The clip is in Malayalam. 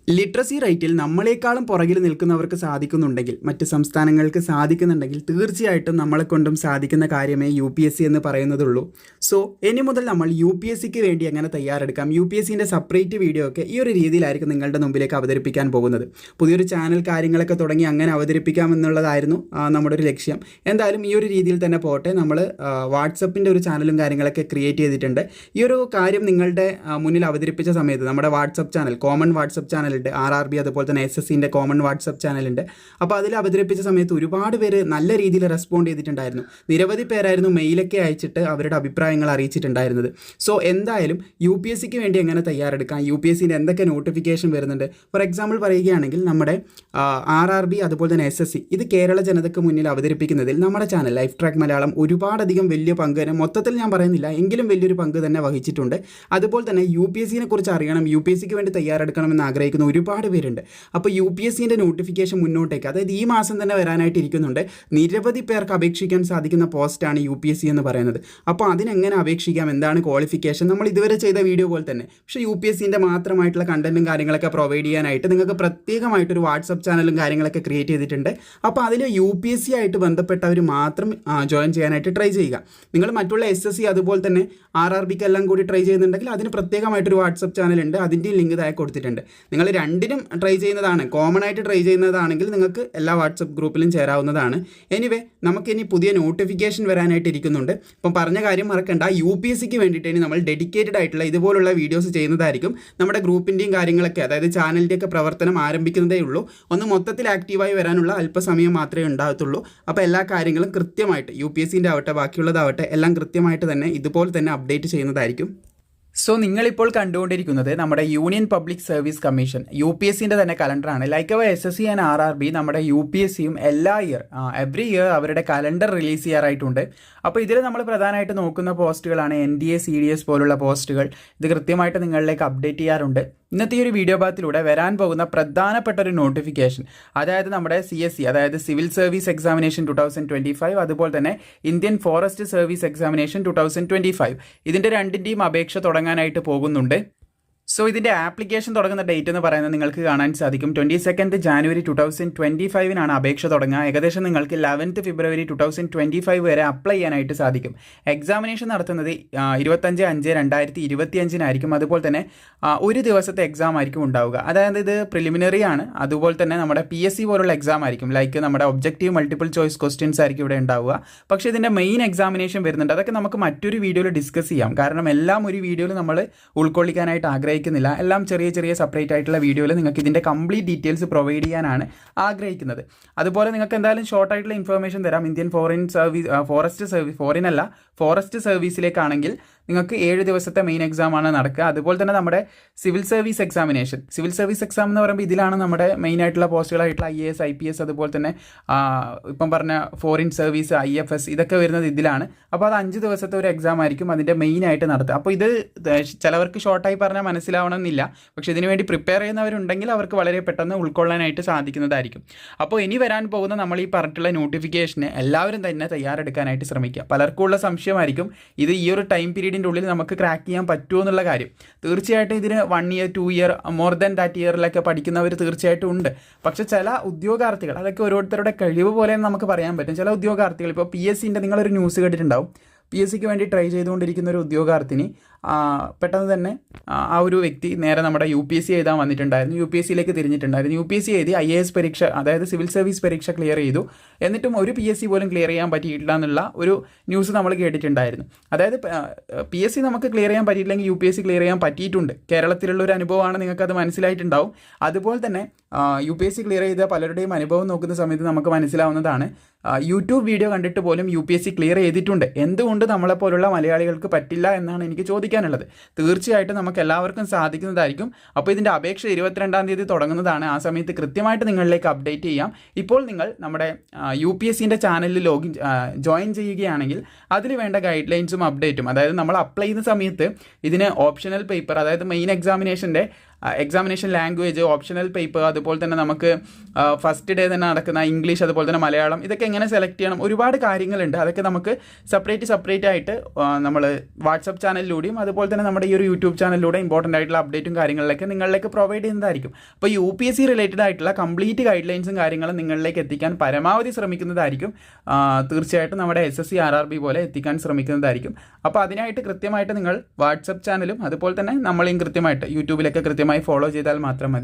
ലിറ്ററസി റേറ്റിൽ നമ്മളെക്കാളും പുറകിൽ നിൽക്കുന്നവർക്ക് സാധിക്കുന്നുണ്ടെങ്കിൽ, മറ്റ് സംസ്ഥാനങ്ങൾക്ക് സാധിക്കുന്നുണ്ടെങ്കിൽ, തീർച്ചയായിട്ടും നമ്മളെ കൊണ്ടും സാധിക്കുന്ന കാര്യമേ UPSC എന്ന് പറയുന്നതുള്ളൂ. സോ ഇനി മുതൽ നമ്മൾ UPSCക്ക് വേണ്ടി എങ്ങനെ തയ്യാറെടുക്കാം, UPSCൻ്റെ സെപ്പറേറ്റ് വീഡിയോ ഒക്കെ ഈ ഒരു രീതിയിലായിരിക്കും നിങ്ങളുടെ മുമ്പിലേക്ക് അവതരിപ്പിക്കാൻ പോകുന്നത്. പുതിയൊരു ചാനൽ കാര്യങ്ങളൊക്കെ തുടങ്ങി അങ്ങനെ അവതരിപ്പിക്കാമെന്നുള്ളതായിരുന്നു നമ്മുടെ ഒരു ലക്ഷ്യം. എന്തായാലും ഈ ഒരു രീതിയിൽ തന്നെ പോട്ടെ. നമ്മൾ വാട്സപ്പിൻ്റെ ഒരു ചാനലും കാര്യങ്ങളൊക്കെ ക്രിയേറ്റ് ചെയ്തിട്ടുണ്ട്. ഈ ഒരു കാര്യം നിങ്ങളുടെ മുന്നിൽ അവതരിപ്പിച്ച സമയത്ത് നമ്മുടെ WhatsApp channel, common WhatsApp channel RRB, അതുപോലെ തന്നെ SSCൻ്റെ കോമൺ വാട്സപ്പ് ചാനലുണ്ട്. അപ്പോൾ അതിൽ അവതരിപ്പിച്ച സമയത്ത് ഒരുപാട് പേര് നല്ല രീതിയിൽ റെസ്പോണ്ട് ചെയ്തിട്ടുണ്ടായിരുന്നു. നിരവധി പേരായിരുന്നു മെയിലൊക്കെ അയച്ചിട്ട് അവരുടെ അഭിപ്രായങ്ങൾ അറിയിച്ചിട്ടുണ്ടായിരുന്നത്. സോ എന്തായാലും UPSCക്ക് വേണ്ടി എങ്ങനെ തയ്യാറെടുക്കാം, UPSCൻ്റെ എന്തൊക്കെ നോട്ടിഫിക്കേഷൻ വരുന്നുണ്ട്. ഫോർ എക്സാമ്പിൾ പറയുകയാണെങ്കിൽ നമ്മുടെ RRB അതുപോലെ തന്നെ SSC ഇത് കേരള ജനതയ്ക്ക് മുന്നിൽ അവതരിപ്പിക്കുന്നതിൽ നമ്മുടെ ചാനൽ ലൈഫ് ട്രാക്ക് മലയാളം ഒരുപാടധികം വലിയ പങ്ക് തന്നെ, മൊത്തത്തിൽ ഞാൻ പറയുന്നില്ല എങ്കിലും വലിയൊരു പങ്ക് തന്നെ വഹിച്ചിട്ടുണ്ട്. അതുപോലെ തന്നെ UPSCനെ കുറിച്ച് അറിയണം, UPSCക്ക് വേണ്ടി തയ്യാറെടുക്കണമെന്ന് ആഗ്രഹിക്കുന്ന ഒരുപാട് പേരുണ്ട്. അപ്പോൾ UPSCൻ്റെ നോട്ടിഫിക്കേഷൻ മുന്നോട്ടേക്ക്, അതായത് ഈ മാസം തന്നെ വരാനായിട്ട് ഇരിക്കുന്നുണ്ട്. നിരവധി പേർക്ക് അപേക്ഷിക്കാൻ സാധിക്കുന്ന പോസ്റ്റാണ് UPSC എന്ന് പറയുന്നത്. അപ്പോൾ അതിനെങ്ങനെ അപേക്ഷിക്കാം, എന്താണ് ക്വാളിഫിക്കേഷൻ, നമ്മൾ ഇതുവരെ ചെയ്ത വീഡിയോ പോലെ തന്നെ. പക്ഷേ UPSCൻ്റെ മാത്രമായിട്ടുള്ള കണ്ടന്റും കാര്യങ്ങളൊക്കെ പ്രൊവൈഡ് ചെയ്യാനായിട്ട് നിങ്ങൾക്ക് പ്രത്യേകമായിട്ടൊരു വാട്സപ്പ് ചാനലും കാര്യങ്ങളൊക്കെ ക്രിയേറ്റ് ചെയ്തിട്ടുണ്ട്. അപ്പോൾ അതിൽ UPSC ആയിട്ട് ബന്ധപ്പെട്ടവർ മാത്രം ജോയിൻ ചെയ്യാനായിട്ട് ട്രൈ ചെയ്യുക. നിങ്ങൾ മറ്റുള്ള SSC അതുപോലെ തന്നെ RRBക്ക് എല്ലാം കൂടി ട്രൈ ചെയ്യുന്നുണ്ടെങ്കിൽ അതിന് പ്രത്യേകമായിട്ടൊരു വാട്സപ്പ് ചാനലുണ്ട്, അതിൻ്റെയും ലിങ്ക് താഴെ കൊടുത്തിട്ടുണ്ട്. നിങ്ങൾ രണ്ടിനും ട്രൈ ചെയ്യുന്നതാണ്, കോമൺ ആയിട്ട് ട്രൈ ചെയ്യുന്നതാണെങ്കിൽ നിങ്ങൾക്ക് എല്ലാ വാട്സപ്പ് ഗ്രൂപ്പിലും ചേരാവുന്നതാണ്. എനിവേ നമുക്കിനി പുതിയ നോട്ടിഫിക്കേഷൻ വരാനായിട്ട് ഇരിക്കുന്നുണ്ട്. ഇപ്പം പറഞ്ഞ കാര്യം മറക്കണ്ട, UPSCക്ക് വേണ്ടിയിട്ട് ഇനി നമ്മൾ ഡെഡിക്കേറ്റഡ് ആയിട്ടുള്ള ഇതുപോലുള്ള വീഡിയോസ് ചെയ്യുന്നതായിരിക്കും. നമ്മുടെ ഗ്രൂപ്പിൻ്റെയും കാര്യങ്ങളൊക്കെ, അതായത് ചാനലിൻ്റെയൊക്കെ പ്രവർത്തനം ആരംഭിക്കുന്നതേ ഉള്ളൂ. ഒന്ന് മൊത്തത്തിൽ ആക്റ്റീവായി വരാനുള്ള അല്പസമയം മാത്രമേ ഉണ്ടാകത്തുള്ളൂ. അപ്പോൾ എല്ലാ കാര്യങ്ങളും കൃത്യമായിട്ട് UPSCൻ്റെ ആവട്ടെ ബാക്കിയുള്ളതാവട്ടെ എല്ലാം കൃത്യമായിട്ട് തന്നെ ഇതുപോലെ തന്നെ അപ്ഡേറ്റ് ചെയ്യുന്നതായിരിക്കും. സോ നിങ്ങളിപ്പോൾ കണ്ടുകൊണ്ടിരിക്കുന്നത് നമ്മുടെ യൂണിയൻ പബ്ലിക് സർവീസ് കമ്മീഷൻ UPSCൻ്റെ തന്നെ കലണ്ടറാണ്. ലൈക്ക് SSC ആൻഡ് RRB നമ്മുടെ UPSCയും എല്ലാ എവറി ഇയർ അവരുടെ കലണ്ടർ റിലീസ് ചെയ്യാറായിട്ടുണ്ട്. അപ്പോൾ ഇതിൽ നമ്മൾ പ്രധാനമായിട്ട് നോക്കുന്ന പോസ്റ്റുകളാണ് NDA CDS പോലുള്ള പോസ്റ്റുകൾ. ഇത് കൃത്യമായിട്ട് നിങ്ങളിലേക്ക് അപ്ഡേറ്റ് ചെയ്യാറുണ്ട്. ഇന്നത്തെ ഈ ഒരു വീഡിയോ ഭാഗത്തിലൂടെ വരാൻ പോകുന്ന പ്രധാനപ്പെട്ട ഒരു നോട്ടിഫിക്കേഷൻ, അതായത് നമ്മുടെ CSE അതായത് സിവിൽ സർവീസ് എക്സാമിനേഷൻ 2025, അതുപോലെ തന്നെ ഇന്ത്യൻ ഫോറസ്റ്റ് സർവീസ് എക്സാമിനേഷൻ 2025, ഇതിൻ്റെ രണ്ടിൻ്റെയും അപേക്ഷ തുടങ്ങാനായിട്ട് പോകുന്നുണ്ട്. സോ ഇതിൻ്റെ ആപ്ലിക്കേഷൻ തുടങ്ങുന്ന ഡേറ്റ് എന്ന് പറയുന്നത് നിങ്ങൾക്ക് കാണാൻ സാധിക്കും 22 ജാനുവരി 2025 അപേക്ഷ തുടങ്ങുക. ഏകദേശം നിങ്ങൾക്ക് 11 ഫെബ്രുവരി 2025 വരെ അപ്ലൈ ചെയ്യാനായിട്ട് സാധിക്കും. എക്സാമിനേഷൻ നടത്തുന്നത് 25/5/2025 അതുപോലെ തന്നെ ഒരു ദിവസത്തെ എക്സാം ആയിരിക്കും ഉണ്ടാവുക. അതായത് ഇത് പ്രിലിമിനറി ആണ്. അതുപോലെ തന്നെ നമ്മുടെ PSC പോലുള്ള എക്സാം ആയിരിക്കും. ലൈക്ക് നമ്മുടെ ഒബ്ജക്റ്റീവ് മൾട്ടിപ്പിൾ ചോയ്സ് ക്വസ്റ്റ്യൻസ് ആയിരിക്കും ഇവിടെ ഉണ്ടാവുക. പക്ഷേ ഇതിൻ്റെ മെയിൻ എക്സാമിനേഷൻ വരുന്നുണ്ട്. അതൊക്കെ നമുക്ക് മറ്റൊരു വീഡിയോയിൽ ഡിസ്കസ് ചെയ്യാം. കാരണം എല്ലാം ഒരു വീഡിയോയിൽ നമ്മൾ ഉൾക്കൊള്ളിക്കാനായിട്ട് ആഗ്രഹിക്കുന്നില്ല. എല്ലാം ചെറിയ ചെറിയ സെപ്പറേറ്റ് ആയിട്ടുള്ള വീഡിയോയിൽ നിങ്ങൾക്ക് ഇതിൻ്റെ കംപ്ലീറ്റ് ഡീറ്റെയിൽസ് പ്രൊവൈഡ് ചെയ്യാനാണ് ആഗ്രഹിക്കുന്നത്. അതുപോലെ നിങ്ങൾക്ക് എന്തായാലും ഷോർട്ട് ആയിട്ടുള്ള ഇൻഫർമേഷൻ തരാം. ഇന്ത്യൻ ഫോറസ്റ്റ് സർവീസിലേക്കാണെങ്കിൽ നിങ്ങൾക്ക് 7 ദിവസത്തെ മെയിൻ എക്സാം ആണ് നടക്കുക. അതുപോലെ തന്നെ നമ്മുടെ സിവിൽ സർവീസ് എക്സാം എന്ന് പറയുമ്പോൾ ഇതിലാണ് നമ്മുടെ മെയിൻ ആയിട്ടുള്ള പോസ്റ്റുകളായിട്ടുള്ള IAS IPS അതുപോലെ തന്നെ ഇപ്പം പറഞ്ഞ ഫോറിൻ സർവീസ് IFS ഇതൊക്കെ വരുന്നത് ഇതിലാണ്. അപ്പോൾ അത് 5 ദിവസത്തെ ഒരു എക്സാം ആയിരിക്കും അതിൻ്റെ മെയിൻ ആയിട്ട് നടത്തുക. അപ്പോൾ ഇത് ചിലവർക്ക് ഷോർട്ടായി പറഞ്ഞാൽ മനസ്സിലാവണമെന്നില്ല. പക്ഷേ ഇതിനു വേണ്ടി പ്രിപ്പയർ ചെയ്യുന്നവരുണ്ടെങ്കിൽ അവർക്ക് വളരെ പെട്ടെന്ന് ഉൾക്കൊള്ളാനായിട്ട് സാധിക്കുന്നതായിരിക്കും. അപ്പോൾ ഇനി വരാൻ പോകുന്ന നമ്മൾ ഈ പറഞ്ഞിട്ടുള്ള നോട്ടിഫിക്കേഷന് എല്ലാവരും തന്നെ തയ്യാറെടുക്കാനായിട്ട് ശ്രമിക്കുക. പലർക്കും ഉള്ള സംശയമായിരിക്കും ഇത് ഈ ഒരു ടൈം പീരീഡിൻ്റെ ഉള്ളിൽ നമുക്ക് ക്രാക്ക് ചെയ്യാൻ പറ്റുമോ എന്നുള്ള കാര്യം. തീർച്ചയായിട്ടും ഇതിന് 1 year 2 year more than that ഇയറിലൊക്കെ പഠിക്കുന്നവർ തീർച്ചയായിട്ടും ഉണ്ട്. പക്ഷേ ചില ഉദ്യോഗാർത്ഥികൾ, അതൊക്കെ ഓരോരുത്തരുടെ കഴിവ് പോലെ നമുക്ക് പറയാൻ പറ്റും. ചില ഉദ്യോഗാർത്ഥികൾ ഇപ്പോൾ PSCൻ്റെ നിങ്ങളൊരു ന്യൂസ് കേട്ടിട്ടുണ്ടാവും. PSCക്ക് വേണ്ടി ട്രൈ ചെയ്തുകൊണ്ടിരിക്കുന്ന ഒരു ഉദ്യോഗാർത്ഥിനി പെട്ടെന്ന് തന്നെ ആ ഒരു വ്യക്തി നേരെ നമ്മുടെ UPSC എഴുതാൻ വന്നിട്ടുണ്ടായിരുന്നു. UPSCയിലേക്ക് തിരിഞ്ഞിട്ടുണ്ടായിരുന്നു. UPSC എഴുതി IAS പരീക്ഷ, അതായത് സിവിൽ സർവീസ് പരീക്ഷ ക്ലിയർ ചെയ്തു. എന്നിട്ടും ഒരു PSC പോലും ക്ലിയർ ചെയ്യാൻ പറ്റിയിട്ടില്ല എന്നുള്ള ഒരു ന്യൂസ് നമ്മൾ കേട്ടിട്ടുണ്ടായിരുന്നു. അതായത് PSC നമുക്ക് ക്ലിയർ ചെയ്യാൻ പറ്റിയിട്ടില്ലെങ്കിൽ UPSC ക്ലിയർ ചെയ്യാൻ പറ്റിയിട്ടുണ്ട്. കേരളത്തിലുള്ള ഒരു അനുഭവമാണ്, നിങ്ങൾക്കത് മനസ്സിലായിട്ടുണ്ടാവും. അതുപോലെ തന്നെ UPSC ക്ലിയർ ചെയ്ത പലരുടെയും അനുഭവം നോക്കുന്ന സമയത്ത് നമുക്ക് മനസ്സിലാവുന്നതാണ്, യൂട്യൂബ് വീഡിയോ കണ്ടിട്ട് പോലും UPSC ക്ലിയർ ചെയ്തിട്ടുണ്ട്. എന്തുകൊണ്ട് നമ്മളെപ്പോലുള്ള മലയാളികൾക്ക് പറ്റില്ല എന്നാണ് എനിക്ക് ചോദിക്കാനുള്ളത്. തീർച്ചയായിട്ടും നമുക്ക് എല്ലാവർക്കും സാധിക്കുന്നതായിരിക്കും. അപ്പോൾ ഇതിൻ്റെ അപേക്ഷ 22-ാം തീയതി തുടങ്ങുന്നതാണ്. ആ സമയത്ത് കൃത്യമായിട്ട് നിങ്ങളിലേക്ക് അപ്ഡേറ്റ് ചെയ്യാം. ഇപ്പോൾ നിങ്ങൾ നമ്മുടെ UPSCൻ്റെ ചാനലിൽ ജോയിൻ ചെയ്യുകയാണെങ്കിൽ അതിൽ വേണ്ട ഗൈഡ് ലൈൻസും അപ്ഡേറ്റും, അതായത് നമ്മൾ അപ്ലൈ ചെയ്യുന്ന സമയത്ത് ഇതിന് ഓപ്ഷണൽ പേപ്പർ, അതായത് മെയിൻ എക്സാമിനേഷൻ്റെ എക്സാമിനേഷൻ ലാംഗ്വേജ്, ഓപ്ഷണൽ പേപ്പർ, അതുപോലെ തന്നെ നമുക്ക് ഫസ്റ്റ് ഡേ തന്നെ നടക്കുന്ന ഇംഗ്ലീഷ്, അതുപോലെ തന്നെ മലയാളം, ഇതൊക്കെ എങ്ങനെ സെലക്ട് ചെയ്യണം, ഒരുപാട് കാര്യങ്ങളുണ്ട്. അതൊക്കെ നമുക്ക് സെപ്പറേറ്റ് ആയിട്ട് നമ്മൾ വാട്സപ്പ് ചാനലിലൂടെയും അതുപോലെ തന്നെ നമ്മുടെ ഈ ഒരു യൂട്യൂബ് ചാനലിലൂടെ ഇമ്പോർട്ടൻ്റ് ആയിട്ടുള്ള അപ്ഡേറ്റും കാര്യങ്ങളിലൊക്കെ നിങ്ങളിലേക്ക് പ്രൊവൈഡ് ചെയ്യുന്നതായിരിക്കും. അപ്പോൾ UPSC റിലേറ്റഡ് ആയിട്ടുള്ള കംപ്ലീറ്റ് ഗൈഡ് ലൈൻസും കാര്യങ്ങളും നിങ്ങളിലേക്ക് എത്തിക്കാൻ പരമാവധി ശ്രമിക്കുന്നതായിരിക്കും. തീർച്ചയായിട്ടും നമ്മുടെ SSC RRB പോലെ എത്തിക്കാൻ ശ്രമിക്കുന്നതായിരിക്കും. അപ്പോൾ അതിനായിട്ട് കൃത്യമായിട്ട് നിങ്ങൾ വാട്സപ്പ് ചാനലും അതുപോലെ തന്നെ നമ്മളെയും കൃത്യമായിട്ട് യൂട്യൂബിലൊക്കെ കൃത്യമായി ഫോളോ ചെയ്താൽ മാത്രം മതി.